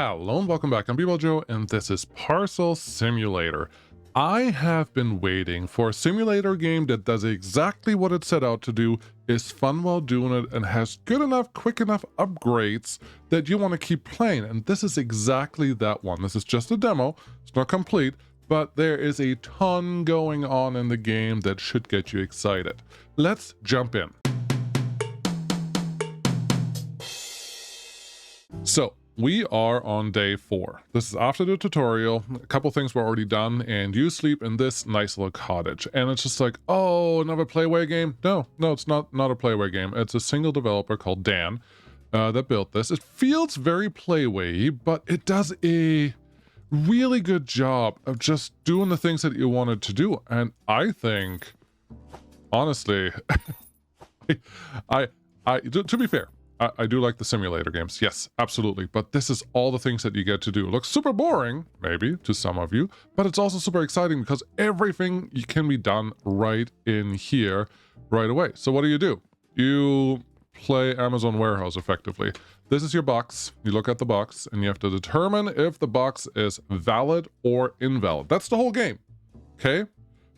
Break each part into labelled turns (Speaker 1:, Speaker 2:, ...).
Speaker 1: Hello and welcome back. I'm Joe, and this is Parcel Simulator. I have been waiting for a simulator game that does exactly what it set out to do, is fun while doing it, and has good enough, quick enough upgrades that you want to keep playing. And this is exactly that one. This is just a demo. It's not complete, but there is a ton going on in the game that should get you excited. Let's jump in. So, we are on day 4. This is after the tutorial. A couple things were already done, and you sleep in this nice little cottage. And it's just like, oh, another Playway game? No, it's not a Playway game. It's a single developer called Dan that built this. It feels very Playway, but it does a really good job of just doing the things that you wanted to do. And I think, honestly, to be fair, I do like the simulator games, yes, absolutely, but this is all the things that you get to do. It looks super boring, maybe, to some of you, but it's also super exciting because everything can be done right in here, right away. So what do? You play Amazon Warehouse, effectively. This is your box. You look at the box, and you have to determine if the box is valid or invalid. That's the whole game, okay?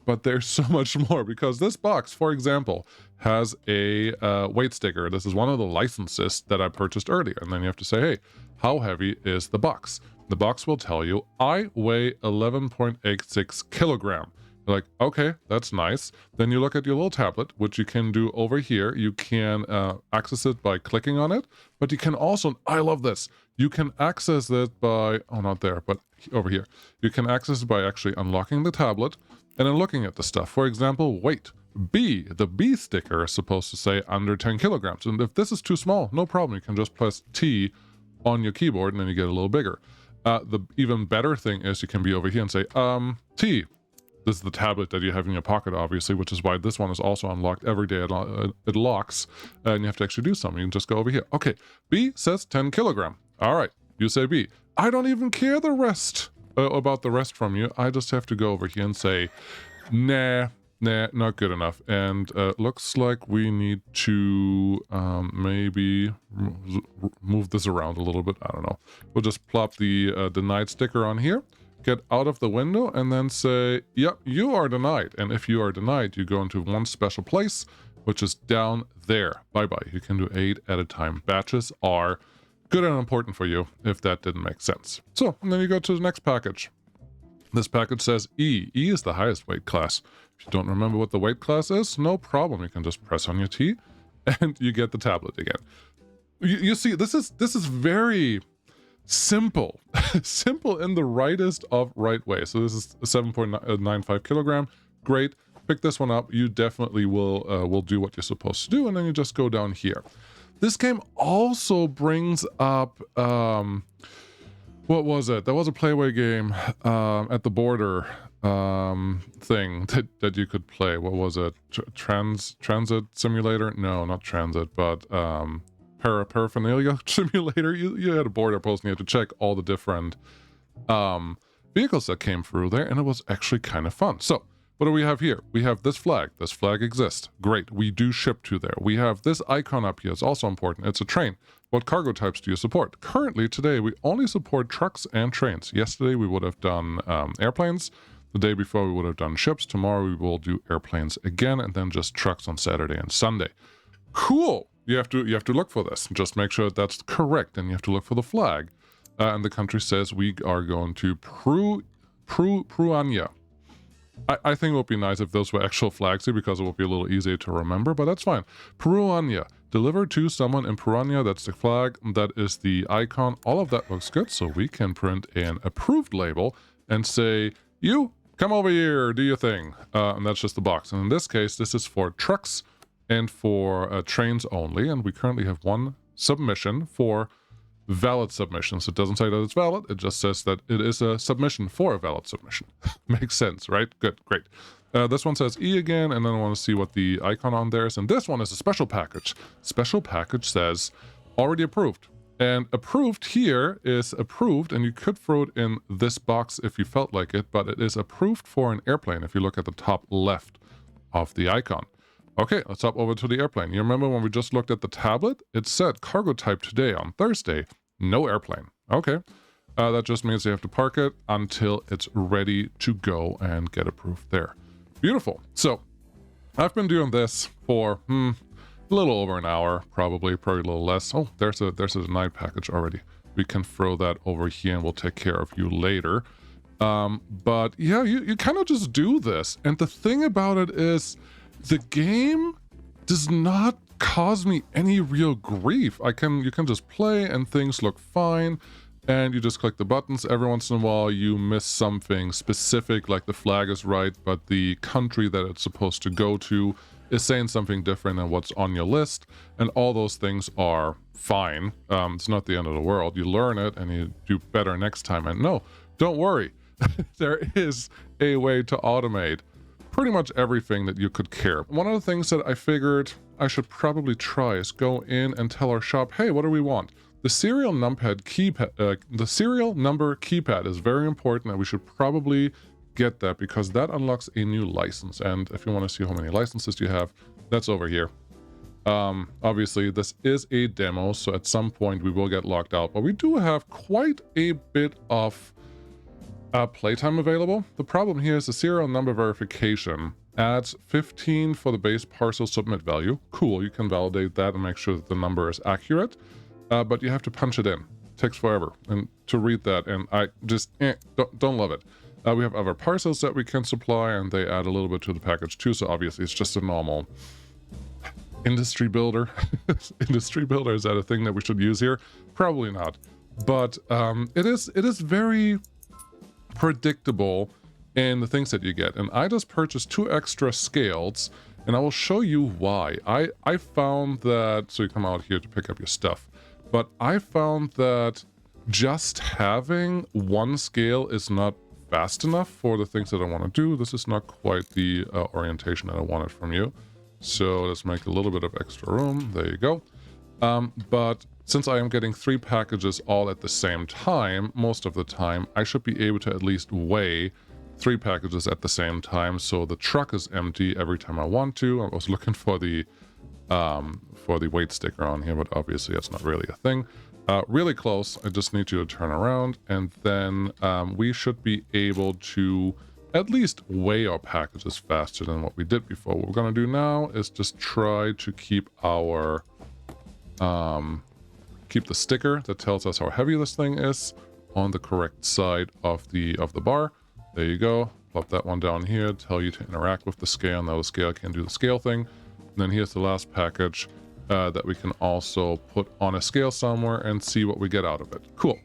Speaker 1: But there's so much more, because this box, for example, has a weight sticker. This is one of the licenses that I purchased earlier. And then you have to say, hey, how heavy is the box? The box will tell you, I weigh 11.86 kilogram. You're like, okay, that's nice. Then you look at your little tablet, which you can do over here. You can access it by clicking on it, but you can also, I love this, you can access it by, oh, not there, but over here. You can access it by actually unlocking the tablet and then looking at the stuff. For example, weight. B, the B sticker is supposed to say under 10 kilograms. And if this is too small, no problem. You can just press T on your keyboard and then you get a little bigger. The even better thing is you can be over here and say, T. This is the tablet that you have in your pocket, obviously, which is why this one is also unlocked every day. It locks, and you have to actually do something. You can just go over here. Okay, B says 10 kilogram. All right, you say B. I don't even care the rest about the rest from you. I just have to go over here and say, nah, not good enough. And looks like we need to maybe move this around a little bit. I don't know. We'll just plop the denied sticker on here. Get out of the window and then say, yep, you are denied. And if you are denied, you go into one special place, which is down there. Bye-bye. You can do 8 at a time. Batches are good and important for you, if that didn't make sense. So, and then you go to the next package. This package says E. E is the highest weight class. If you don't remember what the weight class is, no problem. You can just press on your T and you get the tablet again. You see, this is very simple. Simple in the rightest of right way. So this is 7.95 kilogram. Great. Pick this one up. You definitely will do what you're supposed to do, and then you just go down here. This game also brings up what was it? There was a Playway game at the border thing that you could play. What was it? Transit Simulator? No, not Transit, but paraphernalia simulator. You had a border post and you had to check all the different vehicles that came through there, and it was actually kind of fun. So what do we have here? We have this flag. This flag exists. Great. We do ship to there. We have this icon up here. It's also important. It's a train. What cargo types do you support? Currently, today, we only support trucks and trains. Yesterday, we would have done airplanes. The day before, we would have done ships. Tomorrow, we will do airplanes again, and then just trucks on Saturday and Sunday. Cool. You have to look for this. Just make sure that's correct, and you have to look for the flag. And the country says we are going to Pruania. I think it would be nice if those were actual flags here, because it would be a little easier to remember, but that's fine. Pruania. Deliver to someone in Pruania. That's the flag. That is the icon. All of that looks good, so we can print an approved label and say, you, come over here, do your thing. And that's just the box. And in this case, this is for trucks and for trains only, and we currently have one submission for valid submissions. It doesn't say that it's valid, it just says that it is a submission for a valid submission. Makes sense, right? Good, great. This one says E again, and then I want to see what the icon on there is, and this one is a special package. Special package says already approved. And approved here is approved, and you could throw it in this box if you felt like it, but it is approved for an airplane if you look at the top left of the icon. Okay, let's hop over to the airplane. You remember when we just looked at the tablet? It said cargo type today on Thursday, no airplane. Okay, That just means you have to park it until it's ready to go and get approved there. Beautiful. So I've been doing this for a little over an hour, probably a little less. Oh, there's a denied package already. We can throw that over here and we'll take care of you later. But yeah, you kind of just do this. And the thing about it is the game does not cause me any real grief. You can just play and things look fine. And you just click the buttons. Every once in a while you miss something specific, like the flag is right, but the country that it's supposed to go to is saying something different than what's on your list. And all those things are fine. It's not the end of the world. You learn it and you do better next time. And no, don't worry. There is a way to automate pretty much everything that you could care. One of the things that I figured I should probably try is go in and tell our shop, hey, what do we want? The serial number keypad is very important, and we should probably get that because that unlocks a new license. And if you want to see how many licenses you have, that's over here. Obviously, this is a demo, so at some point we will get locked out, but we do have quite a bit of playtime available. The problem here is the serial number verification adds 15 for the base parcel submit value. Cool, you can validate that and make sure that the number is accurate. But you have to punch it in. It takes forever and to read that, and I just don't love it. We have other parcels that we can supply, and they add a little bit to the package too, so obviously it's just a normal industry builder. Industry builder, is that a thing that we should use here? Probably not. But it is very predictable in the things that you get. And I just purchased 2 extra scales, and I will show you why. I found that, so you come out here to pick up your stuff. But I found that just having 1 scale is not fast enough for the things that I want to do. This is not quite the orientation that I wanted from you. So let's make a little bit of extra room. There you go. But since I am getting 3 packages all at the same time, most of the time, I should be able to at least weigh 3 packages at the same time. So the truck is empty every time I want to. I was looking for the weight sticker on here, but obviously that's not really a thing. Really close. I just need you to turn around, and then we should be able to at least weigh our packages faster than what we did before. What we're going to do now is just try to keep our keep the sticker that tells us how heavy this thing is on the correct side of the bar. There you go. Plop that one down here, tell you to interact with the scale. Now the scale can do the scale thing. And then here's the last package that we can also put on a scale somewhere and see what we get out of it. Cool.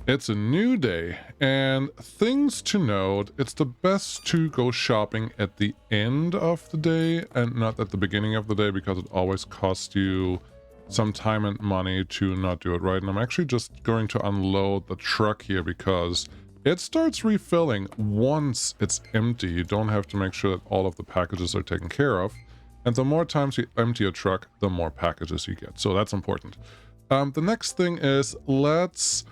Speaker 1: It's a new day, and things to note, it's the best to go shopping at the end of the day and not at the beginning of the day, because it always costs you some time and money to not do it right. And I'm actually just going to unload the truck here because it starts refilling once it's empty. You don't have to make sure that all of the packages are taken care of. And the more times you empty a truck, the more packages you get. So that's important. The next thing is let's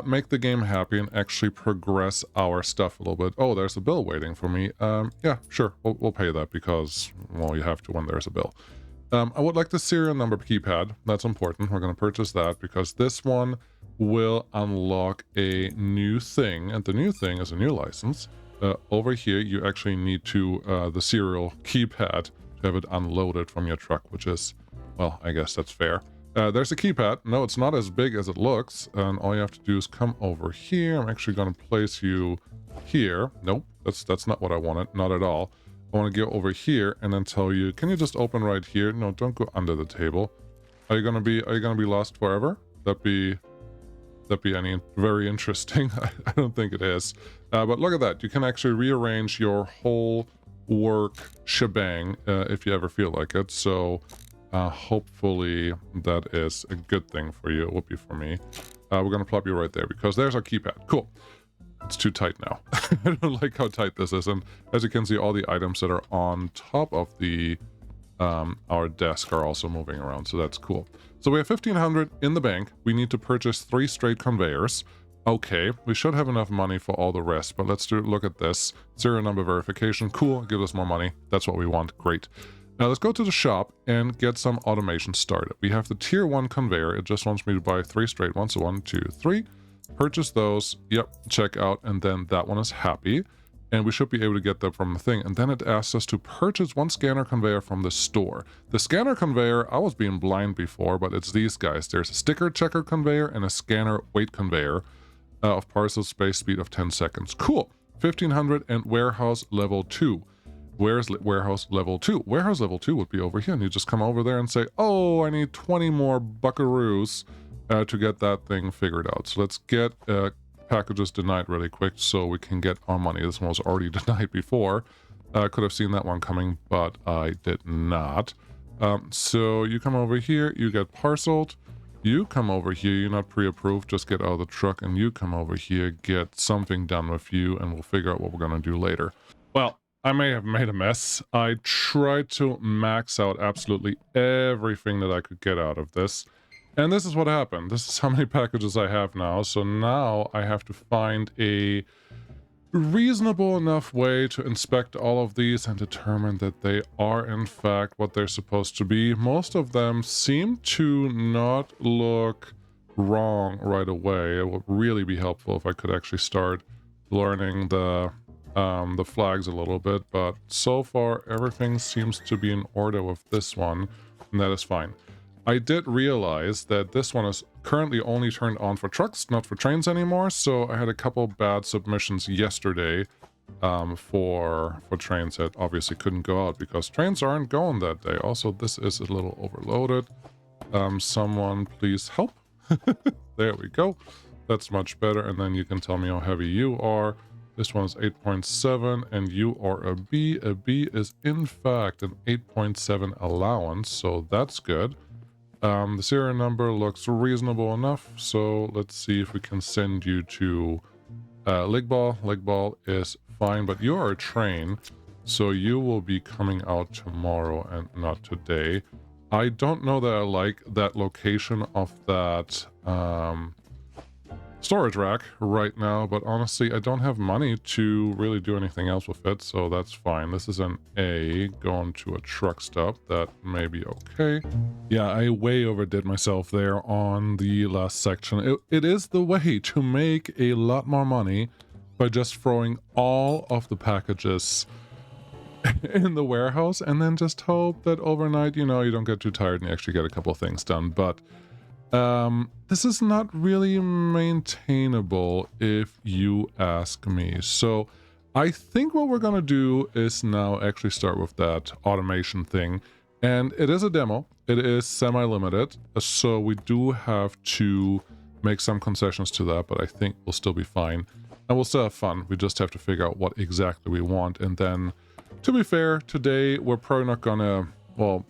Speaker 1: make the game happy and actually progress our stuff a little bit. Oh, there's a bill waiting for me. Yeah, sure. We'll pay that because, well, you have to when there's a bill. I would like the serial number keypad. That's important. We're going to purchase that because this one will unlock a new thing. And the new thing is a new license. Over here, you actually need to the serial keypad to have it unloaded from your truck, which is, well, I guess that's fair. There's a keypad. No, it's not as big as it looks. And all you have to do is come over here. I'm actually going to place you here. Nope, that's not what I wanted. Not at all. I want to go over here and then tell you, can you just open right here? No, don't go under the table. Are you gonna be lost forever? That'd be any very interesting. I don't think it is. But look at that. You can actually rearrange your whole work shebang if you ever feel like it. So hopefully that is a good thing for you. It would be for me. We're gonna plop you right there because there's our keypad. Cool. It's too tight now. I don't like how tight this is. And as you can see, all the items that are on top of the our desk are also moving around. So that's cool. So we have 1,500 in the bank. We need to purchase 3 straight conveyors. Okay, we should have enough money for all the rest, but let's look at this. Serial number verification. Cool, give us more money. That's what we want. Great. Now let's go to the shop and get some automation started. We have the tier 1 conveyor. It just wants me to buy 3 straight ones. So 1, 2, 3. purchase those. Yep, check out, and then that one is happy. And we should be able to get that from the thing. And then it asks us to purchase one scanner conveyor from the store. The scanner conveyor, I was being blind before, but it's these guys. There's a sticker checker conveyor and a scanner weight conveyor of parcel space speed of 10 seconds. Cool. 1500 and warehouse level 2. Where's warehouse level 2? Warehouse level 2 would be over here. And you just come over there and say, oh, I need 20 more buckaroos to get that thing figured out. So let's get packages denied really quick so we can get our money. This one was already denied before. I could have seen that one coming, but I did not. So you come over here, you get parceled. You come over here, you're not pre-approved, just get out of the truck, and you come over here, get something done with you, and we'll figure out what we're going to do later. Well, I may have made a mess. I tried to max out absolutely everything that I could get out of this. And this is what happened. This is how many packages I have now. So now I have to find a reasonable enough way to inspect all of these and determine that they are in fact what they're supposed to be. Most of them seem to not look wrong right away. It would really be helpful if I could actually start learning the flags a little bit, but so far everything seems to be in order with this one, and that is fine. I did realize that this one is currently only turned on for trucks, not for trains anymore, so I had a couple bad submissions yesterday for trains that obviously couldn't go out because trains aren't going that day. Also, this is a little overloaded. Someone please help. There we go. That's much better, and then you can tell me how heavy you are. This one is 8.7, and you are a B. A B is in fact an 8.7 allowance, so that's good. The serial number looks reasonable enough, so let's see if we can send you to Ligball. Ligball is fine, but you are a train, so you will be coming out tomorrow and not today. I don't know that I like that location of that storage rack right now, but honestly, I don't have money to really do anything else with it, so that's fine. This is an A going to a truck stop. That may be okay. Yeah, I way overdid myself there on the last section. It is the way to make a lot more money by just throwing all of the packages in the warehouse and then just hope that overnight, you know, you don't get too tired and you actually get a couple of things done. But this is not really maintainable if you ask me. So I think what we're going to do is now actually start with that automation thing. And it is a demo. It is semi-limited. So we do have to make some concessions to that, but I think we'll still be fine. And we'll still have fun. We just have to figure out what exactly we want. And then, to be fair, today we're probably not going to, well,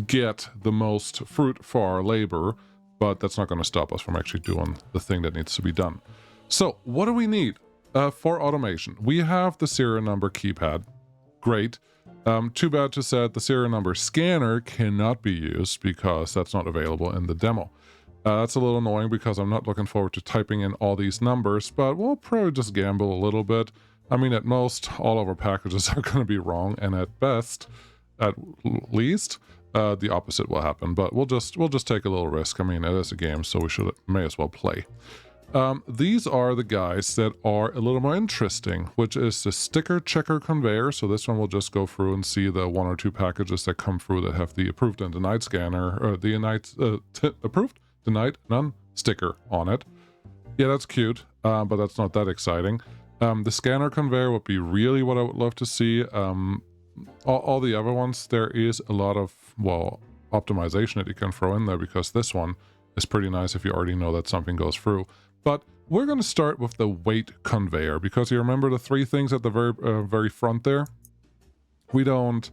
Speaker 1: get the most fruit for our labor, but that's not going to stop us from actually doing the thing that needs to be done. So what do we need for automation? We have the serial number keypad. Great. Too bad to say the serial number scanner cannot be used because that's not available in the demo. That's a little annoying because I'm not looking forward to typing in all these numbers, but we'll probably just gamble a little bit. I mean, at most, all of our packages are going to be wrong, and at best, at least, the opposite will happen. But we'll just take a little risk. I mean, it is a game, so we may as well play. These are the guys that are a little more interesting, which is the sticker checker conveyor. So this one will just go through and see the 1 or 2 packages that come through that have the approved and denied scanner, or the approved, denied, none sticker on it. Yeah, that's cute, but that's not that exciting. The scanner conveyor would be really what I would love to see. All the other ones, there is a lot of, well, optimization that you can throw in there, because this one is pretty nice if you already know that something goes through. But we're going to start with the weight conveyor, because you remember the 3 things at the very front there? We don't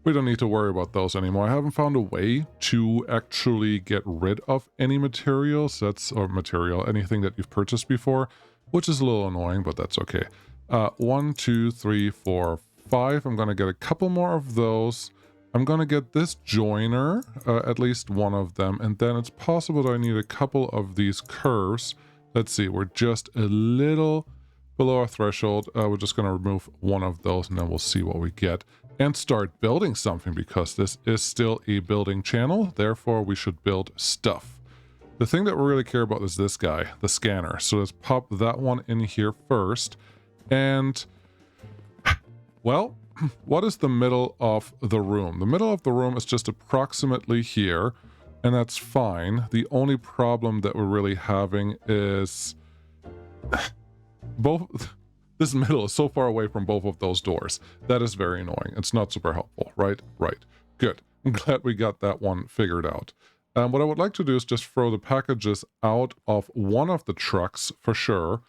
Speaker 1: need to worry about those anymore. I haven't found a way to actually get rid of any materials, anything that you've purchased before, which is a little annoying, but that's okay. 1, 2, 3, 4, 5. I'm going to get a couple more of those. I'm going to get this joiner, at least one of them, and then it's possible that I need a couple of these curves. Let's see, we're just a little below our threshold. We're just going to remove one of those, and then we'll see what we get and start building something, because this is still a building channel. Therefore, we should build stuff. The thing that we really care about is this guy, the scanner. So let's pop that one in here first. And, well, what is the middle of the room? The middle of the room is just approximately here, and that's fine. The only problem that we're really having is this middle is so far away from both of those doors. That is very annoying. It's not super helpful, right? Right. Good. I'm glad we got that one figured out. What I would like to do is just throw the packages out of one of the trucks for sure,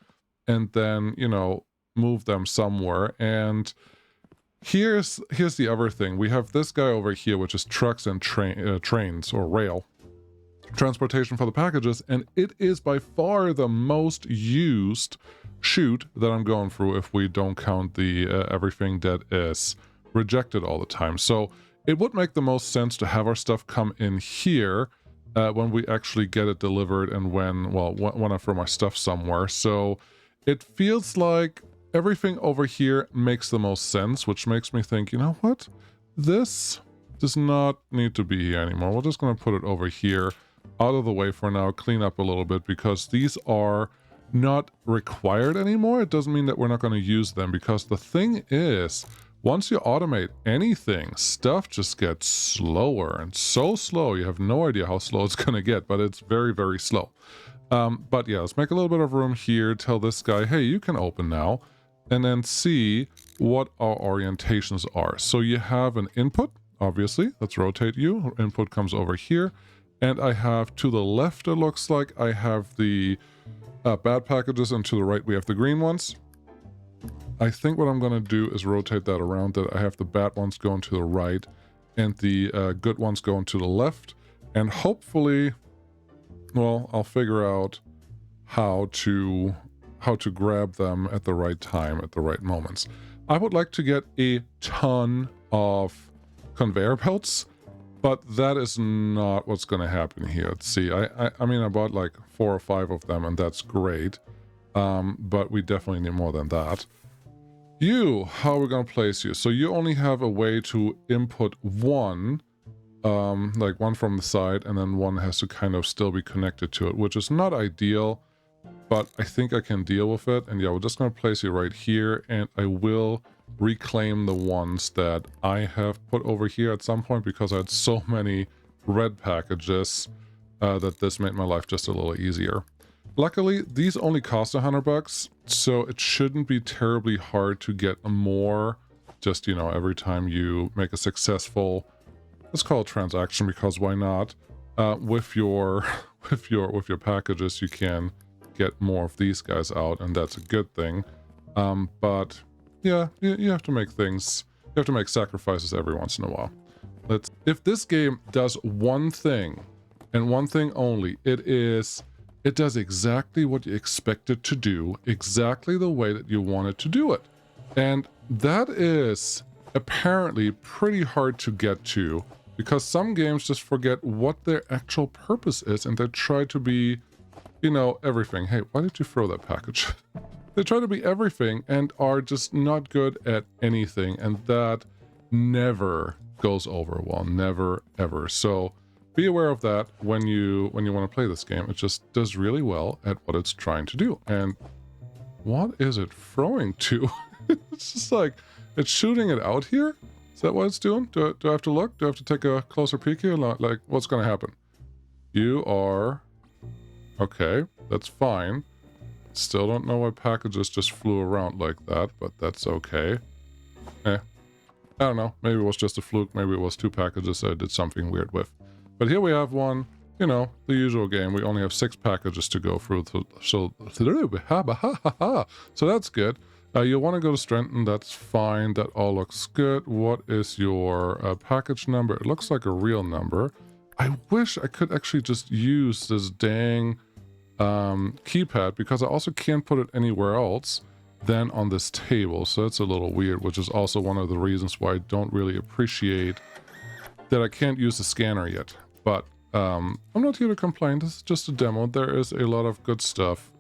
Speaker 1: and then, you know, move them somewhere. And here's the other thing. We have this guy over here, which is trucks and trains or rail transportation for the packages, and it is by far the most used chute that I'm going through if we don't count the everything that is rejected all the time. So it would make the most sense to have our stuff come in here when we actually get it delivered and when I throw my stuff somewhere. So it feels like everything over here makes the most sense, which makes me think, you know what? This does not need to be here anymore. We're just going to put it over here, out of the way for now, clean up a little bit, because these are not required anymore. It doesn't mean that we're not going to use them, because the thing is, once you automate anything, stuff just gets slower, and so slow, you have no idea how slow it's going to get, but it's very, very slow. But yeah, let's make a little bit of room here, tell this guy, hey, you can open now, and then see what our orientations are. So you have an input, obviously. Let's rotate you. Input comes over here. And I have to the left, it looks like, I have the bad packages, and to the right we have the green ones. I think what I'm going to do is rotate that around, that I have the bad ones going to the right and the good ones going to the left. And hopefully, well, I'll figure out how to grab them at the right time, at the right moments. I would like to get a ton of conveyor belts, but that is not what's going to happen here. Let's see. I mean, I bought like 4 or 5 of them, and that's great. But we definitely need more than that. You, how are we going to place you? So you only have a way to input one, like one from the side, and then one has to kind of still be connected to it, which is not ideal, but I think I can deal with it. And yeah, we're just going to place you right here, and I will reclaim the ones that I have put over here at some point, because I had so many red packages that this made my life just a little easier. Luckily, these only cost $100, so it shouldn't be terribly hard to get more, just, you know, every time you make a successful, let's call it transaction, because why not? With your packages, you can get more of these guys out, and that's a good thing. But yeah, you have to make things, you have to make sacrifices every once in a while. If this game does one thing, and one thing only, it does exactly what you expect it to do, exactly the way that you want it to do it. And that is apparently pretty hard to get to, because some games just forget what their actual purpose is, and they try to be, you know, everything. Hey, why did you throw that package? They try to be everything and are just not good at anything, and that never goes over well. Never, ever. So be aware of that when you want to play this game. It just does really well at what it's trying to do. And what is it throwing to? It's just like, it's shooting it out here? Is that what it's doing? Do I have to look? Do I have to take a closer peek here? Like, what's going to happen? You are... Okay, that's fine. Still don't know why packages just flew around like that, but that's okay. I don't know. Maybe it was just a fluke. Maybe it was 2 packages that I did something weird with. But here we have one, you know, the usual game. We only have 6 packages to go through. So that's good. You'll want to go to Strenton. That's fine. That all looks good. What is your package number? It looks like a real number. I wish I could actually just use this dang keypad, because I also can't put it anywhere else than on this table. So that's a little weird, which is also one of the reasons why I don't really appreciate that I can't use the scanner yet. But I'm not here to complain. This is just a demo. There is a lot of good stuff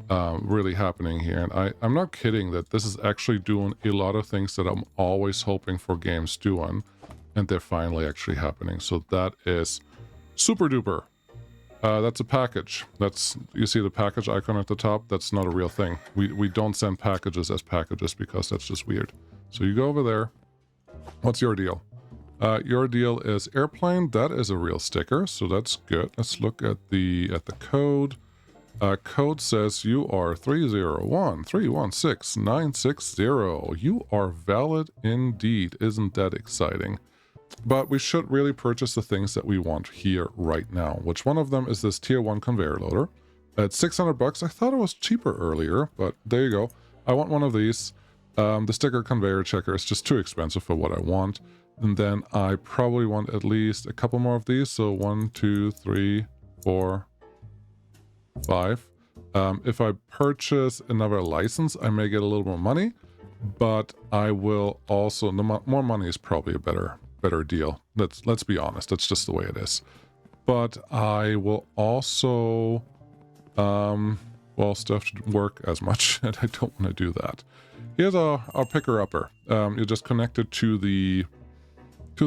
Speaker 1: really happening here. And I'm not kidding that this is actually doing a lot of things that I'm always hoping for games doing. And they're finally actually happening. So that is super duper. That's a package. You see the package icon at the top? That's not a real thing. We don't send packages as packages because that's just weird. So you go over there. What's your deal? Your deal is airplane. That is a real sticker, so that's good. Let's look at the code. Code says you are 301316960. You are valid indeed. Isn't that exciting? But we should really purchase the things that we want here right now. Which one of them is this tier 1 conveyor loader? At 600 bucks. I thought it was cheaper earlier, but there you go. I want one of these. The sticker conveyor checker is just too expensive for what I want. And then I probably want at least a couple more of these. So 1, 2, 3, 4, 5. If I purchase another license, I may get a little more money, but I will also, more money is probably a better deal. Let's be honest, that's just the way it is. But I will also, well, stuff to work as much, and I don't want to do that. Here's our picker-upper. You just connect it to the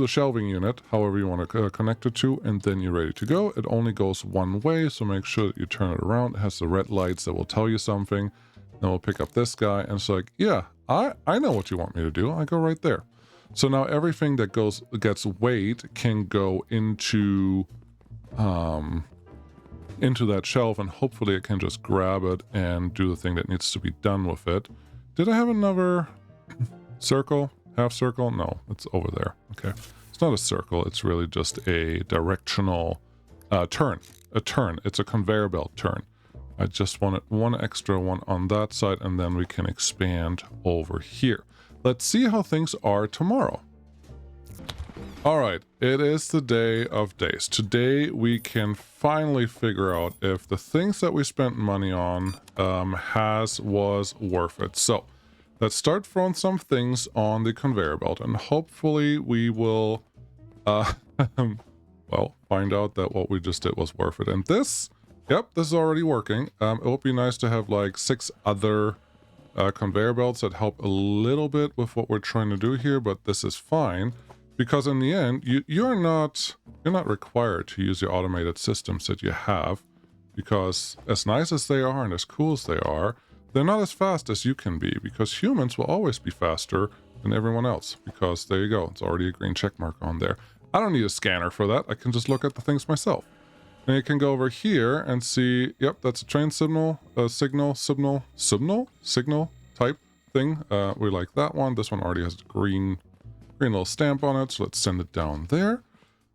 Speaker 1: shelving unit, however you want to connect it to, and then you're ready to go. It only goes one way, so make sure that you turn it around. It has the red lights that will tell you something. Then we'll pick up this guy, and it's like, yeah, I know what you want me to do. I go right there. So now everything that gets weighed can go into that shelf, and hopefully it can just grab it and do the thing that needs to be done with it. Did I have another circle? Half circle? No, it's over there. Okay. It's not a circle. It's really just a directional turn. A turn. It's a conveyor belt turn. I just wanted one extra one on that side, and then we can expand over here. Let's see how things are tomorrow. All right, it is the day of days. Today we can finally figure out if the things that we spent money on was worth it. So let's start throwing some things on the conveyor belt, and hopefully we will well, find out that what we just did was worth it. And this, yep, this is already working. It would be nice to have like 6 other conveyor belts that help a little bit with what we're trying to do here, but this is fine because in the end you're not required to use the automated systems that you have, because as nice as they are and as cool as they are, they're not as fast as you can be, because humans will always be faster than everyone else. Because there you go, it's already a green check mark on there. I don't need a scanner for that. I can just look at the things myself. And you can go over here and see, yep, that's a train signal, signal type thing. We like that one. This one already has a green little stamp on it, so let's send it down there.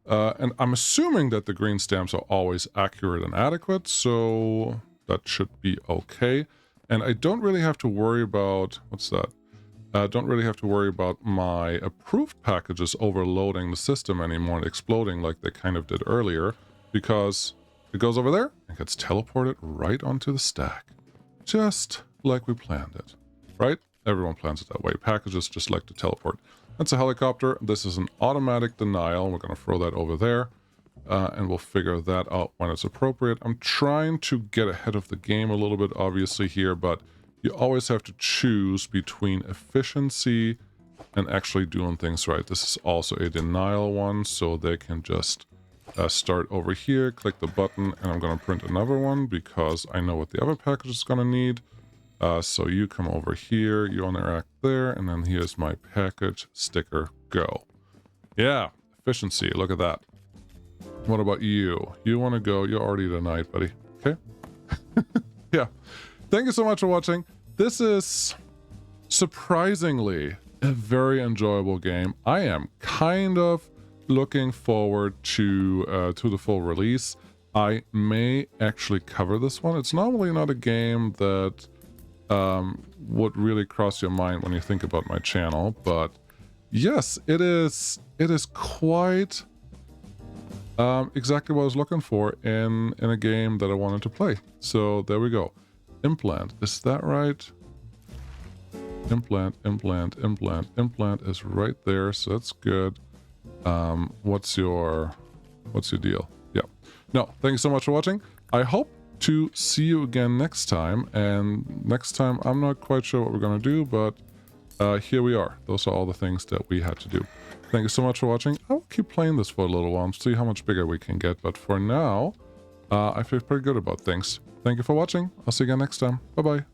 Speaker 1: And I'm assuming that the green stamps are always accurate and adequate, so that should be okay. And I don't really have to worry about, what's that? Don't really have to worry about my approved packages overloading the system anymore and exploding like they kind of did earlier, because it goes over there and gets teleported right onto the stack. Just like we planned it, right? Everyone plans it that way. Packages just like to teleport. That's a helicopter. This is an automatic denial. We're going to throw that over there, and we'll figure that out when it's appropriate. I'm trying to get ahead of the game a little bit, obviously, here, but you always have to choose between efficiency and actually doing things right. This is also a denial one, so they can just start over here, click the button, and I'm going to print another one because I know what the other package is going to need. So you come over here, you interact there, and then here's my package sticker, go. Yeah, efficiency, look at that. What about you? You want to go? You're already denied, buddy. Okay? Yeah. Thank you so much for watching. This is surprisingly a very enjoyable game. I am kind of looking forward to the full release. I may actually cover this one. It's normally not a game that would really cross your mind when you think about my channel, but yes, it is quite exactly what I was looking for in a game that I wanted to play. So there we go. Implant, is that right? Implant is right there, so that's good. What's your deal? Yeah. No, thank you so much for watching. I hope to see you again next time, and next time I'm not quite sure what we're gonna do, but here we are. Those are all the things that we had to do. Thank you so much for watching. I'll keep playing this for a little while and see how much bigger we can get, but for now, I feel pretty good about things. Thank you for watching. I'll see you again next time. Bye-bye.